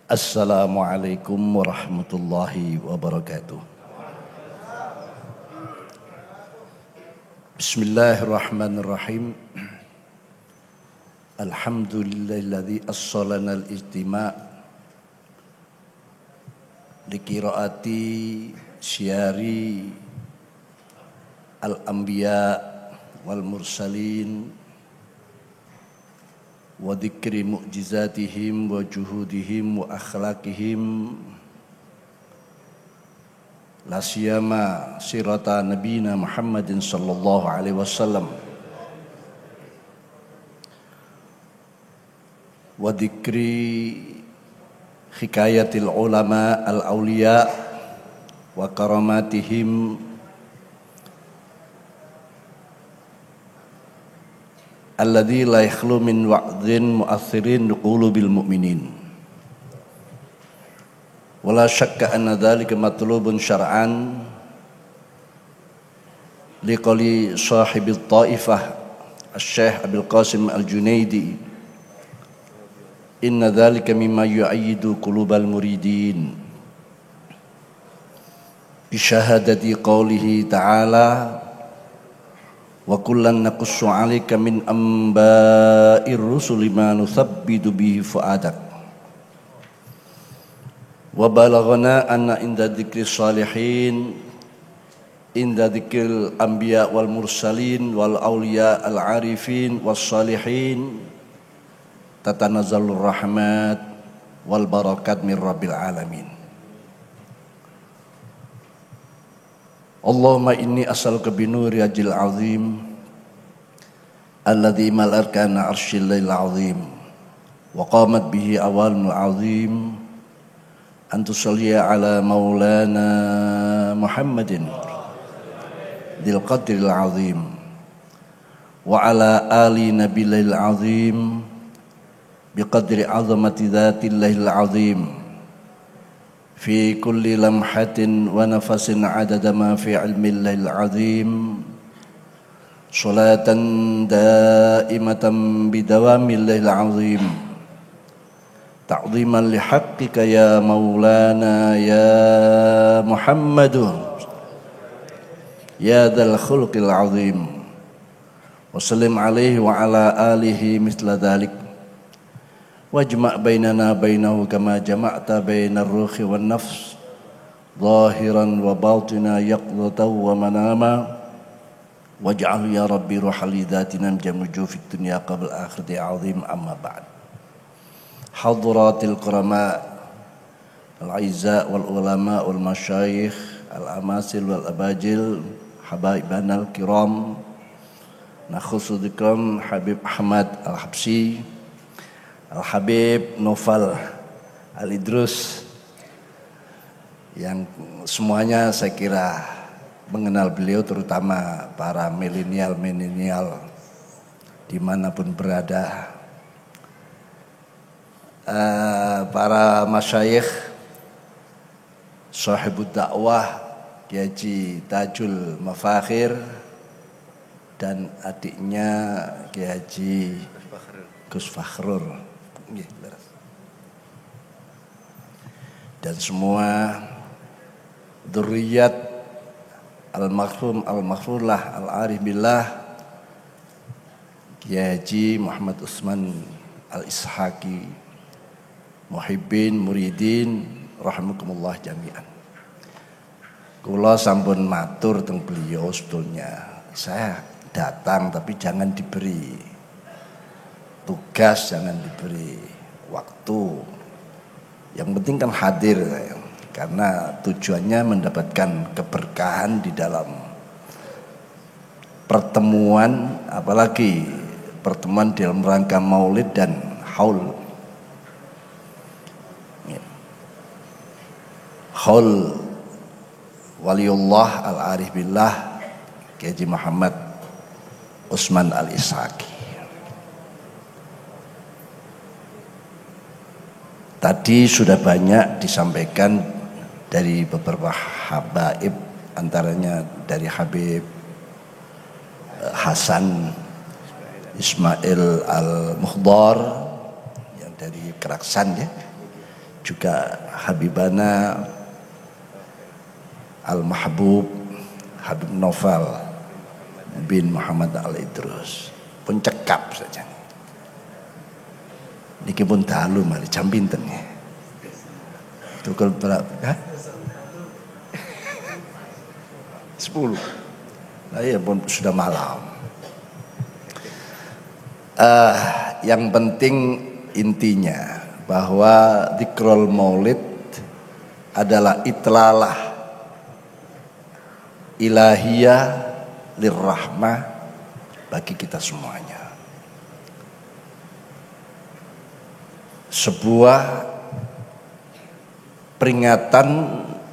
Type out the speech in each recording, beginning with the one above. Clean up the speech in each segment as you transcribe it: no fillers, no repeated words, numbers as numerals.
Assalamualaikum warahmatullahi wabarakatuh. Bismillahirrahmanirrahim. Alhamdulillahilladzi assalana al-ijtima' liqiraati syari al-anbiya wal mursalin wa dzikri mu'jizatihim wa juhudihim wa akhlaqihim la siyama sirata nabiyina Muhammadin sallallahu alaihi wasallam wa dzikri hikayatil ulama al-awliya wa karamatihim alladzi la yakhlu min wa'dhin mu'athirin qulubil mu'minin wala syakka anna dzalika matlubun syar'an liqali sahibi taifah asy-syekh Abdul Qasim Al-Junaidi inna dzalika mimma yu'ayyidu qulubal muridin bi syahadati qoulihi ta'ala wa kullan naqussu 'alaika min amba'ir rusuli ma nuthabbitu bihi fu'adak wa balaghana anna inda dzikri shalihin inda dzikril anbiya wal mursalin wal auliya al arifin was salihin tatanazzalur rahmat wal barakat min rabbil alamin. Allahumma inni as'aluka binuri ajil azim alladhi mal'arkana arshil lail azim wa qamat bihi awalul azim an tusalliya ala maulana Muhammadin dil qadril azim wa ala ali nabiyyil azim biqadri azamati dzatillahil azim fi kulli lamhatin wa nafasin adada ma fi ilmillahil azim salatan daimatan bidawamillahil azim ta'ziman lihaqqika ya maulana ya Muhammadu ya dzal khuluqil azim wa sallim alaihi wa ala alihi mithla dzalik wajma' bainana bainahu kama jama'ta bainar ruhi wan nafs zahiran wa batina yaqdatan wa manama waj'al ya rabbi ruhal lidhatina jam'u fid dunya qabl akhirati azim amma ba'd. Hadratil qurama al-aizza wal ulama wal masyayikh al amasil wal abajil habaibana al kiram nakhusu dzikram Habib Ahmad Al-Habsyi Al-Habib Noval Al-Idrus yang semuanya saya kira mengenal beliau, terutama para milenial dimanapun berada, para masyayikh sahibud dakwah Kiai Haji Tajul Mafakhir dan adiknya Kiai Haji Gus Fakhrur dan semua dzurriyyat al-maghfum al-maghfurlah al-arif billah Kiai Haji Muhammad Utsman Al-Ishaqi muhibbin muridin rahimakumullah jami'an. Kula sampun matur teng beliau, sebetulnya saya datang tapi jangan diberi tugas, jangan diberi waktu, yang penting kan hadir, karena tujuannya mendapatkan keberkahan di dalam pertemuan, apalagi pertemuan dalam rangka maulid dan haul waliullah al-arif billah Kiai Haji Muhammad Utsman Al-Ishaqi. Tadi sudah banyak disampaikan dari beberapa habaib, antaranya dari Habib Hasan Ismail Al-Mukhdar yang dari Keraksan ya, juga Habibana Al-Mahbub Habib Novel bin Muhammad Al-Idrus pun cekap saja. Niki pun dalu mari jam pinten ya. Tukul berapa? 10. Nah ya pun sudah malam. Yang penting intinya bahwa dzikrul maulid adalah itlalah ilahiyah lirrahmah bagi kita semuanya. Sebuah peringatan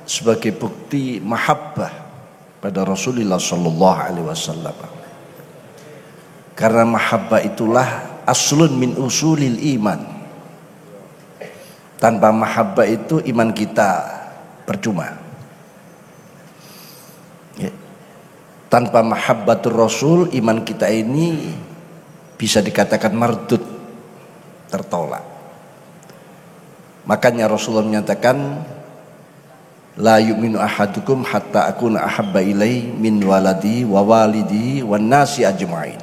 sebagai bukti mahabbah pada Rasulullah sallallahu alaihi wasallam. Karena mahabbah itulah aslun min usulil iman. Tanpa mahabbah itu iman kita percuma. Ya. Tanpa mahabbatur Rasul iman kita ini bisa dikatakan mardud, tertolak. Makanya Rasulullah menyatakan la yu'minu ahadukum hatta akuna ahabba ilai min waladi wa walidi wan nasi ajma'in.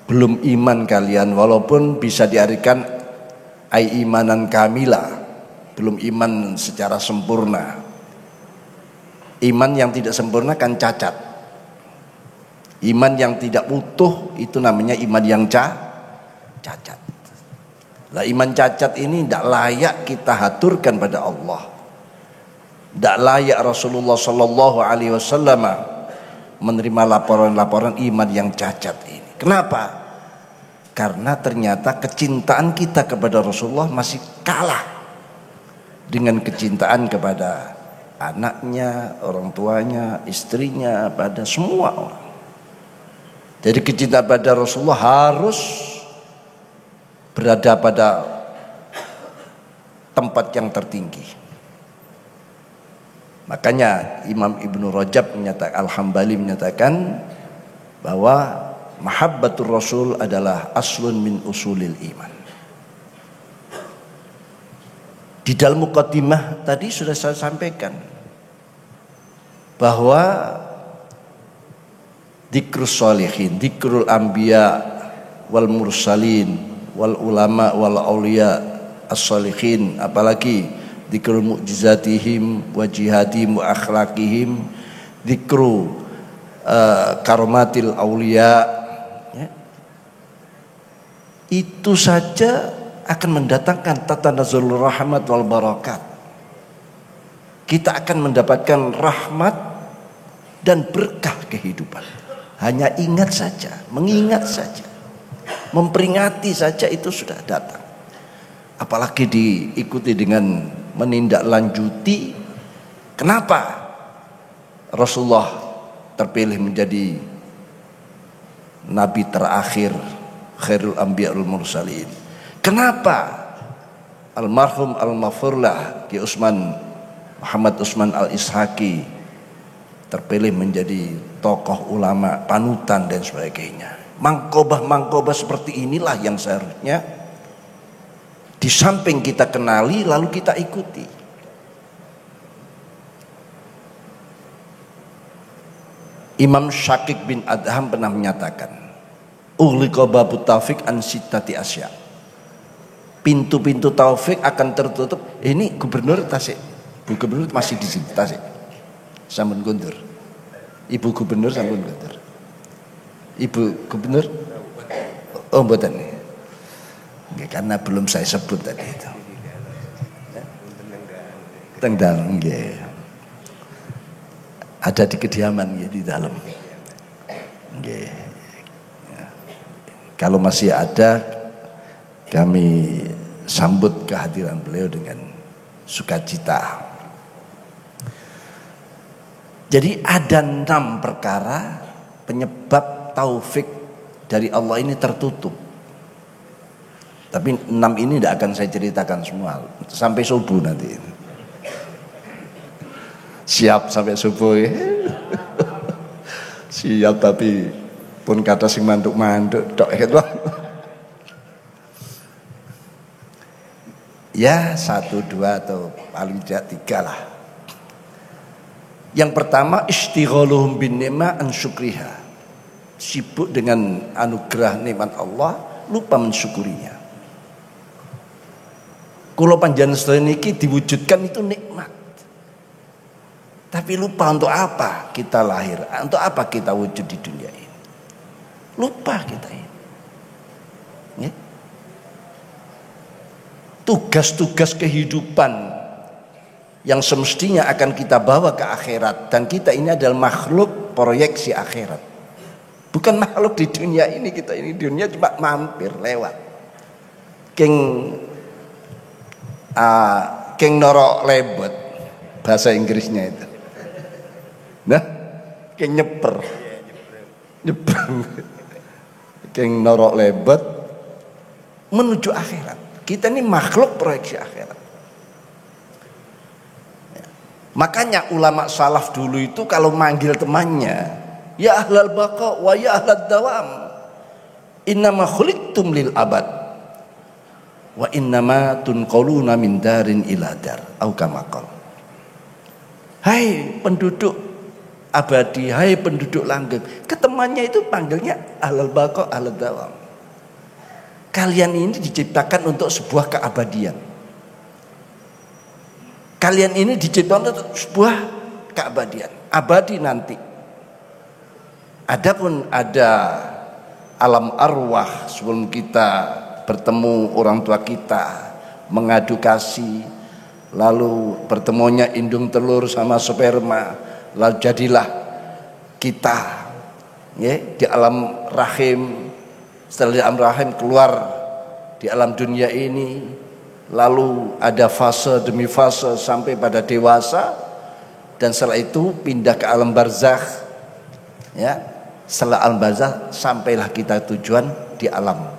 Belum iman kalian walaupun bisa diartikan ai imanan kamila, belum iman secara sempurna. Iman yang tidak sempurna kan cacat. Iman yang tidak utuh itu namanya iman yang cacat. Lah iman cacat ini tidak layak kita haturkan pada Allah. Tidak layak Rasulullah sallallahu alaihi wasallam menerima laporan-laporan iman yang cacat ini. Kenapa? Karena ternyata kecintaan kita kepada Rasulullah masih kalah dengan kecintaan kepada anaknya, orang tuanya, istrinya, pada semua orang. Jadi kecintaan pada Rasulullah harus berada pada tempat yang tertinggi. Makanya Imam Ibnu Rajab menyatakan, Al-Hambali menyatakan bahwa mahabbatur Rasul adalah aslun min usulil iman. Di dalam muqaddimah tadi sudah saya sampaikan bahwa dzikrus sholihin, dzikrul anbiya wal mursalin wal ulama wal auliya as-sholihin, apalagi dzikrul mu'jizatihim wa jihadihim wa akhlaqihim, dzikru karomatil auliya, ya. Itu saja akan mendatangkan tatanazzalur rahmat wal barakat. Kita akan mendapatkan rahmat dan berkah kehidupan. Hanya ingat saja, mengingat saja, memperingati saja itu sudah datang. Apalagi diikuti dengan menindaklanjuti. Kenapa Rasulullah terpilih menjadi nabi terakhir, khairul anbiya wal mursalin? Kenapa almarhum al-Maghfurlah Ki Utsman Muhammad Utsman Al-Ishaqi terpilih menjadi tokoh ulama panutan dan sebagainya? Mangkobah seperti inilah yang seharusnya di samping kita kenali lalu kita ikuti. Imam Syakik bin Adham pernah menyatakan, ughliqa babut taufik an sittati asya. Pintu-pintu taufik akan tertutup. Ini gubernur Tasik. Bu gubernur masih di sini Tasik. Sampun kundur. Ibu gubernur sampun kundur. Ibu gubernur? Oh mboten. Karena belum saya sebut tadi itu. Teng dalem nggih. Ada di kediaman ya, di dalam. Nggih. Kalau masih ada, kami sambut kehadiran beliau dengan sukacita. Jadi ada 6 perkara penyebab taufik dari Allah ini tertutup. Tapi 6 ini tidak akan saya ceritakan semua sampai subuh nanti. Siap sampai subuh ya. Siap tapi pun kata sing manduk-manduk tok itu. Ya 1, 2 atau paling tidak 3 lah. Yang pertama, istighaluhum bin ni'mah an syukriha. Sibuk dengan anugerah nikmat Allah, lupa mensyukurinya. Kula panjenengan sedaya niki diwujudkan itu nikmat. Tapi lupa untuk apa kita lahir, untuk apa kita wujud di dunia ini. Lupa kita ini. Ya? Tugas-tugas kehidupan yang semestinya akan kita bawa ke akhirat, dan kita ini adalah makhluk proyeksi akhirat, bukan makhluk di dunia ini. Kita ini dunia cuma mampir lewat. Keng norok lebet bahasa Inggrisnya itu. Nah, keng nyeper. Keng norok lebet menuju akhirat. Kita ini makhluk proyeksi akhirat. Makanya ulama salaf dulu itu kalau manggil temannya, ya ahlal baqa wa ya ahlad dawam, innama khuliqtum lil abad wa innama tunqaluna min darin ila dar, au kama qala. Hai penduduk abadi, hai penduduk langgeng. Ketemannya itu panggilnya ahlal baqa ahlad dawam. Kalian ini diciptakan untuk sebuah keabadian. Kalian ini diciptakan untuk sebuah keabadian, abadi nanti. Adapun ada alam arwah sebelum kita bertemu orang tua kita, mengadu kasih, lalu pertemuannya indung telur sama sperma, lalu jadilah kita, ya, di alam rahim. Setelah di alam rahim keluar di alam dunia ini, lalu ada fase demi fase sampai pada dewasa, dan setelah itu pindah ke alam barzakh, ya. Setelah alam barzakh sampailah kita tujuan di alam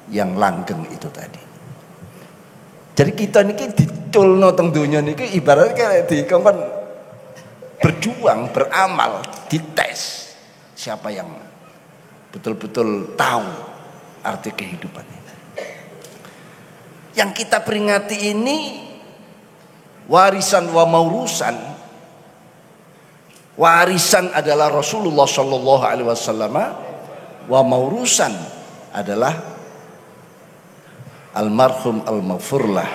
yang langgeng itu tadi. Jadi kita niki diculno teng donya niki ibaratnya kayak dikongkon berjuang, beramal, dites siapa yang betul-betul tahu arti kehidupan ini. Yang kita peringati ini warisan wa maurusan. Warisan adalah Rasulullah Shallallahu Alaihi Wasallam, wa maurusan adalah almarhum al-maghfurlah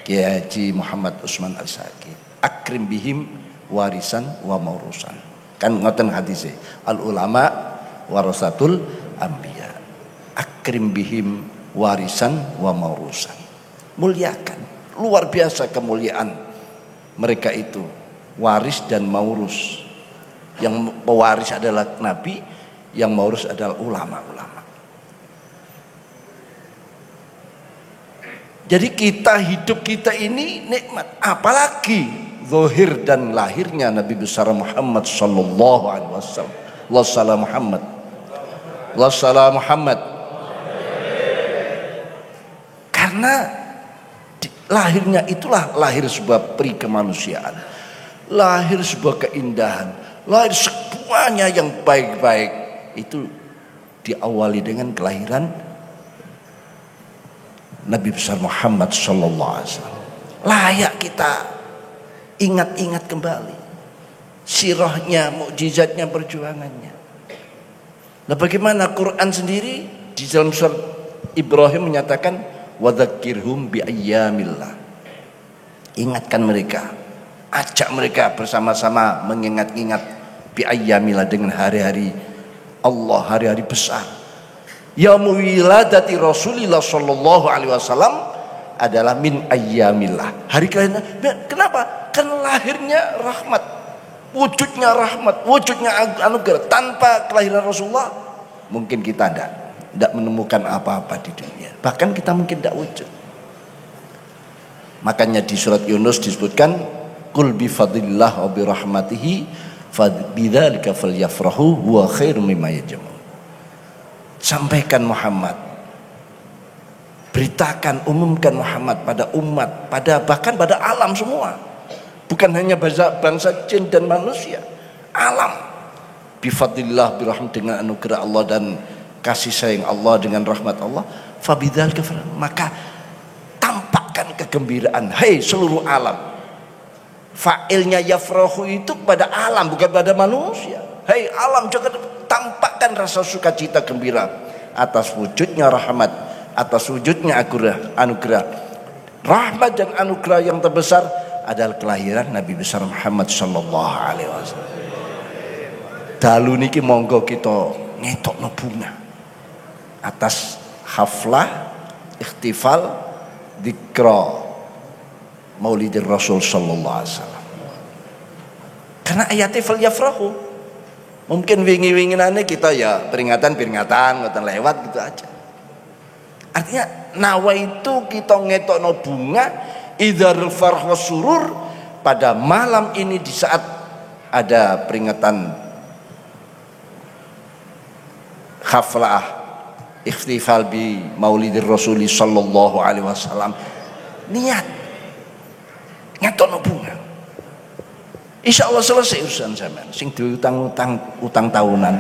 Kiai Haji Muhammad Utsman Al-Saqi. Akrim bihim warisan wa maurusan. Kan ngoten hadisnya, al ulama warasatul anbiya. Akrim bihim warisan wa maurusan. Muliakan, luar biasa kemuliaan mereka itu, waris dan maurus. Yang pewaris adalah nabi, yang maurus adalah ulama-ulama. Jadi kita hidup kita ini nikmat, apalagi zahir dan lahirnya Nabi besar Muhammad sallallahu alaihi wasallam. Wassalam Muhammad. Wassalam Muhammad. Karena lahirnya itulah lahir sebuah peri kemanusiaan, lahir sebuah keindahan, lahir semuanya yang baik-baik itu diawali dengan kelahiran Nabi besar Muhammad sallallahu alaihi wasallam. Layak kita ingat-ingat kembali sirahnya, mukjizatnya, perjuangannya. Nah, bagaimana Quran sendiri di dalam surat Ibrahim menyatakan wadzakirhum bi ayyamillah. Ingatkan mereka, ajak mereka bersama-sama mengingat-ingat bi ayyamillah, dengan hari-hari Allah, hari-hari besar. Yaumul wiladati Rasulillah sallallahu alaihi wasallam adalah min ayyamillah. Hari kelahiran. Kenapa? Karena lahirnya rahmat, wujudnya rahmat, wujudnya anugerah. Tanpa kelahiran Rasulullah mungkin kita tidak menemukan apa-apa di dunia. Bahkan kita mungkin tidak wujud. Makanya di surat Yunus disebutkan qul bi fadlillah wa bi rahmatihi fabidzalika falyafrahu huwa khairum mimma yajma'un. Sampaikan Muhammad, beritakan, umumkan Muhammad pada umat, bahkan pada alam semua. Bukan hanya bangsa jin dan manusia, alam. Bifadlillah birahmat, dengan anugerah Allah dan kasih sayang Allah, dengan rahmat Allah. Fabidzalika, maka tanpa kegembiraan. Hei seluruh alam. Fa'ilnya yafrahu itu kepada alam, bukan pada manusia. Hei alam, jangan tampakkan rasa sukacita gembira atas wujudnya rahmat, atas wujudnya anugerah. Rahmat dan anugerah yang terbesar adalah kelahiran Nabi besar Muhammad sallallahu alaihi wasallam. Dalu niki monggo kita ngetokno bunga atas haflah ikhtifal dzikra Maulidir Rasul sallallahu alaihi wasallam. Karena ayatnya fal yafrahu. Mungkin wingi-winginane kita ya peringatan ngoten lewat gitu aja. Artinya nawa itu kita ngetokno bunga idzarul farh wasurur pada malam ini di saat ada peringatan haflah ikhtifal bi Maulidir Rasul sallallahu alaihi wasallam. Niat ngetokno bunga. Insya Allah selesai urusan zaman. Sing utang tahunan.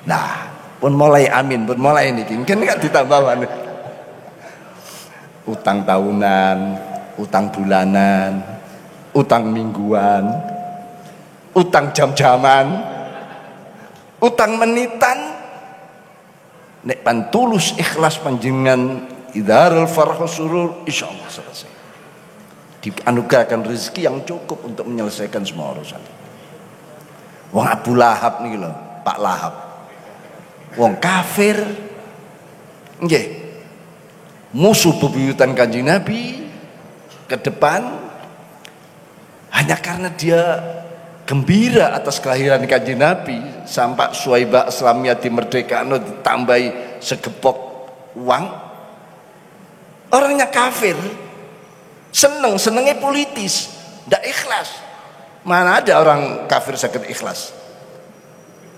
Nah, pun mulai amin, pun mulai ini. Kan nggak ditambahan. Utang tahunan, utang bulanan, utang mingguan, utang jam-jaman, utang menitan. Nek pantulus ikhlas panjenengan idarul farhu surur, insya Allah selesai. Dianugerahkan rezeki yang cukup untuk menyelesaikan semua urusan. Wong Abu Lahab nih loh, Pak Lahab. Wong kafir, nggih, musuh bebuyutan Kanjeng Nabi ke depan hanya karena dia gembira atas kelahiran Kanjeng Nabi sampai Suwaibah Islamiyah dimerdekakan ditambahi segepok uang. Orangnya kafir. Senengnya politis, ndak ikhlas. Mana ada orang kafir sakit ikhlas?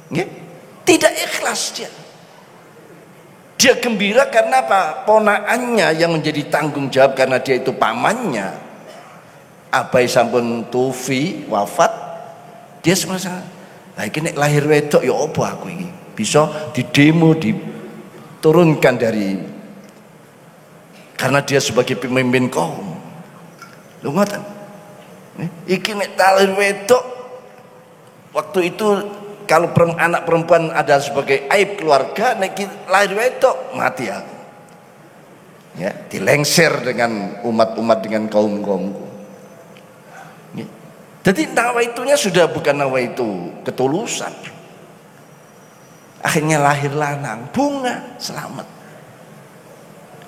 Nggih? Tidak ikhlas dia. Dia gembira karena apa? Ponakannya yang menjadi tanggung jawab karena dia itu pamannya. Abai sampun tufi wafat, dia semasa lagi nek lahir wedok ya apa aku ini? Bisa didemo diturunkan dari karena dia sebagai pemimpin kaum. Lho ngoten. Iki nek lahir wedok waktu itu kalau anak perempuan ada sebagai aib keluarga, nek lahir wedok mati aku. Ya, dilengser dengan umat-umat dengan kaum-kaumku. Jadi nawaitunya sudah bukan nawaitu ketulusan. Akhirnya lahir lanang, bunga selamat.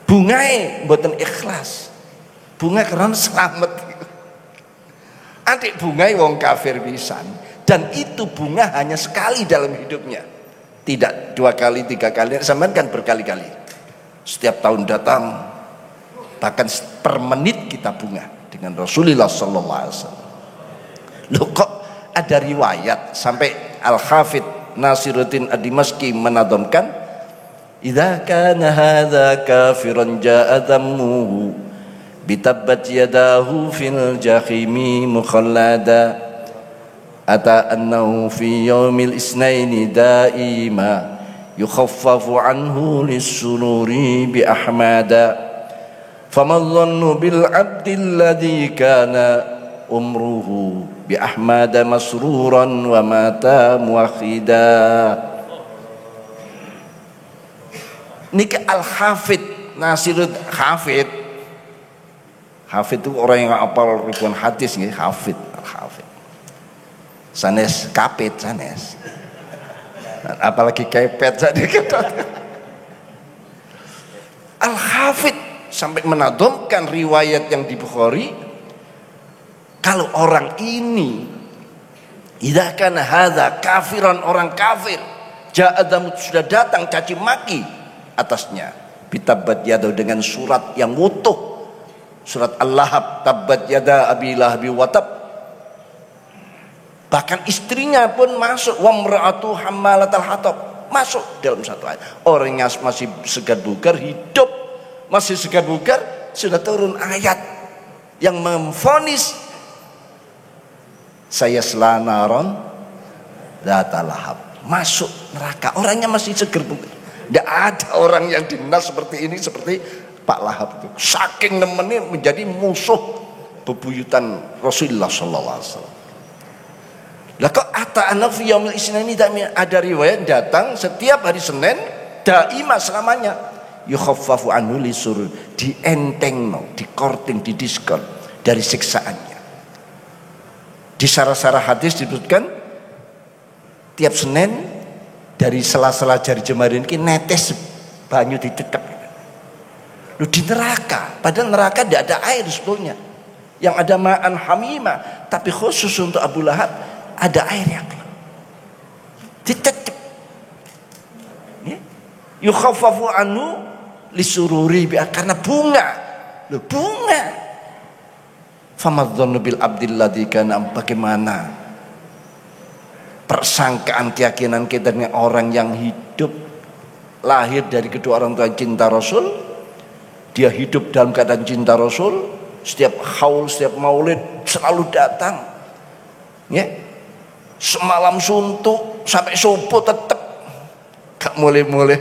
Bungae mboten ikhlas. Bunga karena selamat. Adik bunga wong kafir pisan, dan itu bunga hanya sekali dalam hidupnya, tidak 2 kali 3 kali, sampean kan berkali-kali. Setiap tahun datang, bahkan per menit kita bunga dengan Rasulullah sallallahu alaihi wasallam. Loh kok ada riwayat sampai Al-Hafidh Nasiruddin Ad-Dimashqi menadamkan, idza kana hadza kafiran ja'a dhammuhu bitabbat yadahu fil jahimi mukhallada ata annahu fi yaumil isnaini daima yukhaffafu anhu lis-sururi bi ahmada fama dhannu bil abdi alladhi kana umruhu bi ahmada masruran wa mata muakhida. Niki Al-Hafidh Nasiruddin Hafidh itu orang yang hafal ribuan hadis nggih, Hafidh, Al-Hafidh. Sanes kapit sanes. Apalagi kepet saja Al-Hafidh sampai menadamkan riwayat yang di Bukhari, kalau orang ini idza kana hadza kafiran, orang kafir, ja'adam sudah datang caci maki atasnya, bitabbat yadu dengan surat yang utuh. Surat Al-Lahab, tabbat yada abi lahabi watab. Bahkan istrinya pun masuk, wa mra'atu hammalatal hatab, masuk dalam satu ayat. Orangnya masih segar bugar, hidup masih segar bugar, sudah turun ayat yang memvonis saya selanaron datalahab, masuk neraka. Orangnya masih segar bugar. Tidak ada orang yang dinas seperti ini, seperti Pak Lahab itu saking nemennya menjadi musuh bebuyutan Rasulullah sallallahu alaihi wasallam. Lah kok ata'ana fi yaumil isnani, ada riwayat datang setiap hari Senin daima selamanya. Yukhaffafu anhu lisur, dientengno, dikorting, didiskon dari siksaannya. Di sarah-sarah hadis disebutkan tiap Senin dari sela-sela jari jemari ini netes banyu dicekep. Lu di neraka, padahal neraka tidak ada air sebetulnya. Yang ada ma'an hamimah, tapi khusus untuk Abu Lahab ada air yang dicekep. Ya. Yukhaffafu anhu lisururi, karena bunga. Lu bunga. Famadzannu bil abdil ladzi kana, bagaimana persangkaan keyakinan kita dengan orang yang hidup lahir dari kedua orang tua cinta Rasul, dia hidup dalam keadaan cinta Rasul, setiap haul, setiap maulid selalu datang, ya, semalam suntuk sampai subuh tetap gak mulai-mulai,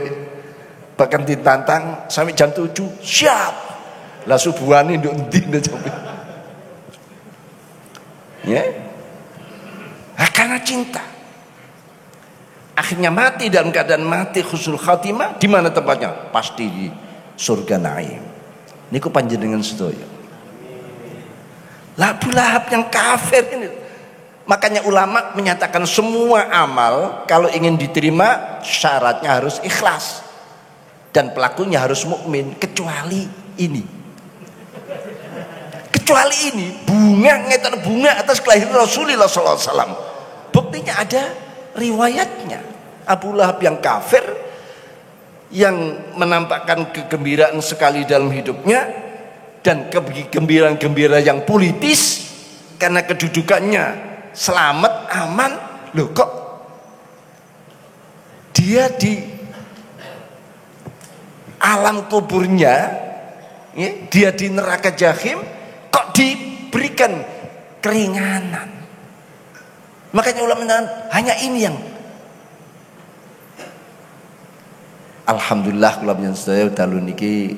bahkan ditantang sampai jam 7 siap lah subuhan ini nduk sampai, ya, karena cinta. Akhirnya mati dalam keadaan mati husnul khatimah. Di mana tempatnya? Pasti di surga naim. Niku panjenengan sedaya. Lah Abu Lahab yang kafir ini. Makanya ulama menyatakan semua amal kalau ingin diterima syaratnya harus ikhlas dan pelakunya harus mukmin, kecuali ini. Kecuali ini bunga atas kelahiran Rasulullah SAW. Buktinya ada riwayatnya. Abu Lahab yang kafir, yang menampakkan kegembiraan sekali dalam hidupnya dan kegembiraan yang politis karena kedudukannya selamat aman. Loh kok dia di alam kuburnya, ya, dia di neraka jahim kok diberikan keringanan. Makanya ulama hanya ini yang alhamdulillah kula panjenengan sedaya dalu niki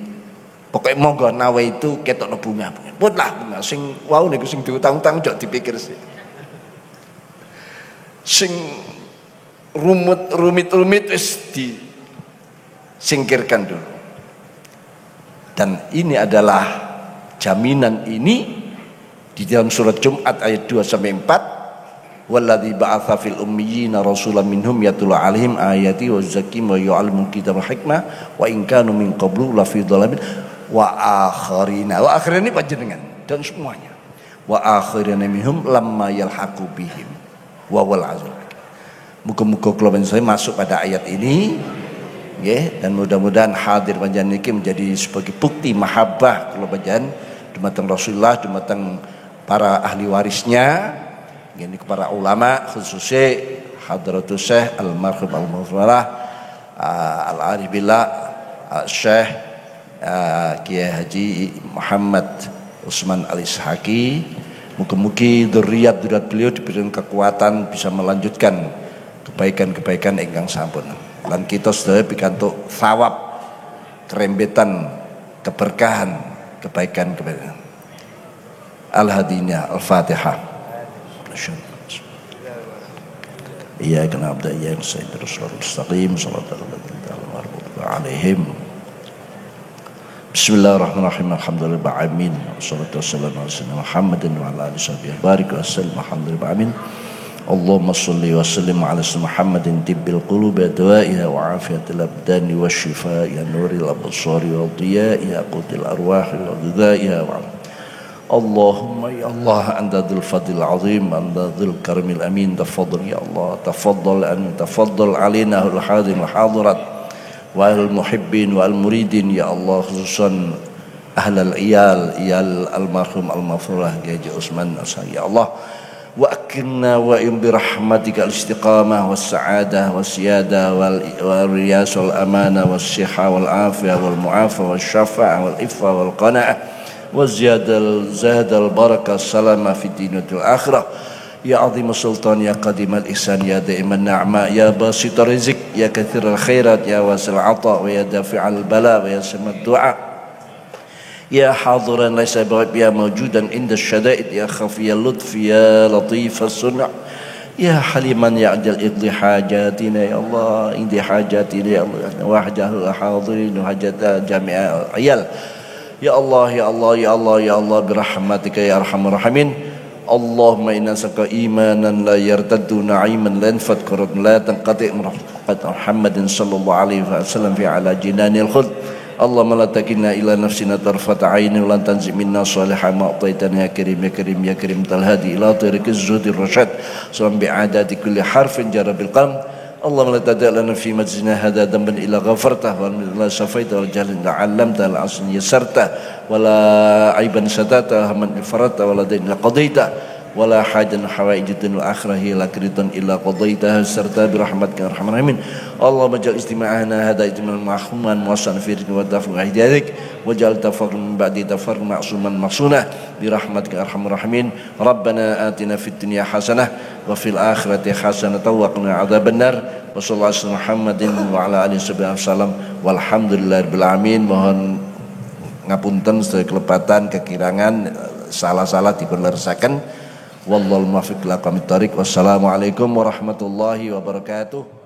pokoke monggo nawe itu ketokno bunga. Putlah bunga sing wau niku sing diutang-utang ojo dipikir sih. Sing rumit wis disingkirkan dulu. Dan ini adalah jaminan ini di dalam surat Jumat ayat 2 sampai 4. Walladzi ba'atsa fil ummiyina rasulan minhum yatlu 'alaihim ayati wa yuzakkihim wa yu'allimuhum kitaba wal hikmah wa in kanu min qablu la fi dhalamin wa akharina. Wa akharina ini panjenengan dan semuanya. Wa akharina minhum lamma yalhaqu bihim wa wal azim. Muga-muga kula panjenengan masuk pada ayat ini, nggih, dan mudah-mudahan hadir panjenengan iki menjadi sebagai bukti mahabbah kula panjenengan dumateng Rasulullah, dumateng para ahli warisnya. Ini kepada ulama khususnya Hadratus Syekh Almarhum Al-Mufralah Al-Arif Billah Syekh Kiai Haji Muhammad Utsman Al-Ishaqi. Mugi-mugi dzurriyyat beliau diberikan kekuatan bisa melanjutkan kebaikan-kebaikan ingkang sampun. Lan kita sedaya pikantuk thawab kerembetan keberkahan kebaikan-kebaikan. Al-Hadinah Al-Fatihah. Iyyaka na'budu wa iyyaka nasta'in ihdinas siratal mustaqim shiratal ladzina an'amta 'alaihim. Bismillahirrahmanirrahim. Alhamdulillahil alamin. Wassalatu wassalamu ala sayyidina Muhammadin wa ala alihi washabihi barik wa sallam. Alhamdulillahil alamin. Allahumma shalli wa sallim ala sayyidina Muhammadin tibbil qulubi wa dawaiha wa afiyatil abdani wa shifaa'i nuril absari wa dhiya'i qutil arwahi wa ghidha'iha wa Allahumma ya Allah anta dzul fadlil azim anta dzul karamil amin tafaddal ya Allah tafaddal alaina al hadir wal hadirat wa al muhibbin wal muridin ya Allah khususan ahlal iyal almarhum al-mafrulah Haji Utsman ya Allah wa akirna wa bi rahmatika al istiqamah was sa'adah was siyadah wal riyas wal amanah was sihha wal afiyah wal mu'afah was syafa'ah wal ifah wal qana'ah وزياد البركة السلامة في الدين والآخرة يا عظيم السلطان يا قديم الإحسان يا دائم النعماء يا باسط الرزق يا كثير الخيرات يا واسع العطاء ويا دافع البلاء ويا سمع الدعاء يا حاضرا ليس بغيب يا موجودا عند الشدائد يا خفي اللطف يا لطيف الصنع يا حليما يعجل اقضي حاجاتنا يا الله اقضي حاجاتنا يا الله وحده حاضرين وحاجة جميع عيال يا الله يا الله يا الله يا الله برحمتك يا ارحم الراحمين اللهم إنا نسألك إيمانا لا يرتد نعيما لا ينفد كرة لا تنقطع مرحمة محمد صلى الله عليه وسلم في على جنان الخلد اللهم لا تكلنا إلى نفسنا طرفة عين ولا تنزع منا صالحا ما أعطيتنا يا كريم يا كريم يا كريم الهادي إلى طريق الزهد الرشاد سلام بعداد كل حرف جرى بالقلم اللهم لا تدع لنا في مجلسنا هذا ذنبا إلا غفرته ولا شفيته ولا جهل إلا علمته ولا عصيا يسرته ولا عيبا سترته من فرطته ولا دين إلا قضيته ولا حاجة من حوائج الدنيا والآخرة هي لك رضا إلا قضيتها سرتها برحمتك يا أرحم الراحمين اللهم اجعل اجتماعنا هذا اجتماعا معصوما موصلا في رزقك والدفع وهدايتك واجعل تفرقا من بعد تفرقا معصوما مصونا برحمتك يا أرحم الراحمين ربنا آتنا في الدنيا حسنة وفي الآخرة حسنة وقنا عذاب النار وصلى الله على محمد وعلى آله وسلم walhamdulillah rabbil alamin. Mohon ngapunten sedaya kelepatan kekirangan salah-salah dipunleresaken. Wallahul muwaffiq ila aqwamit thoriq. Wassalamualaikum warahmatullahi wabarakatuh.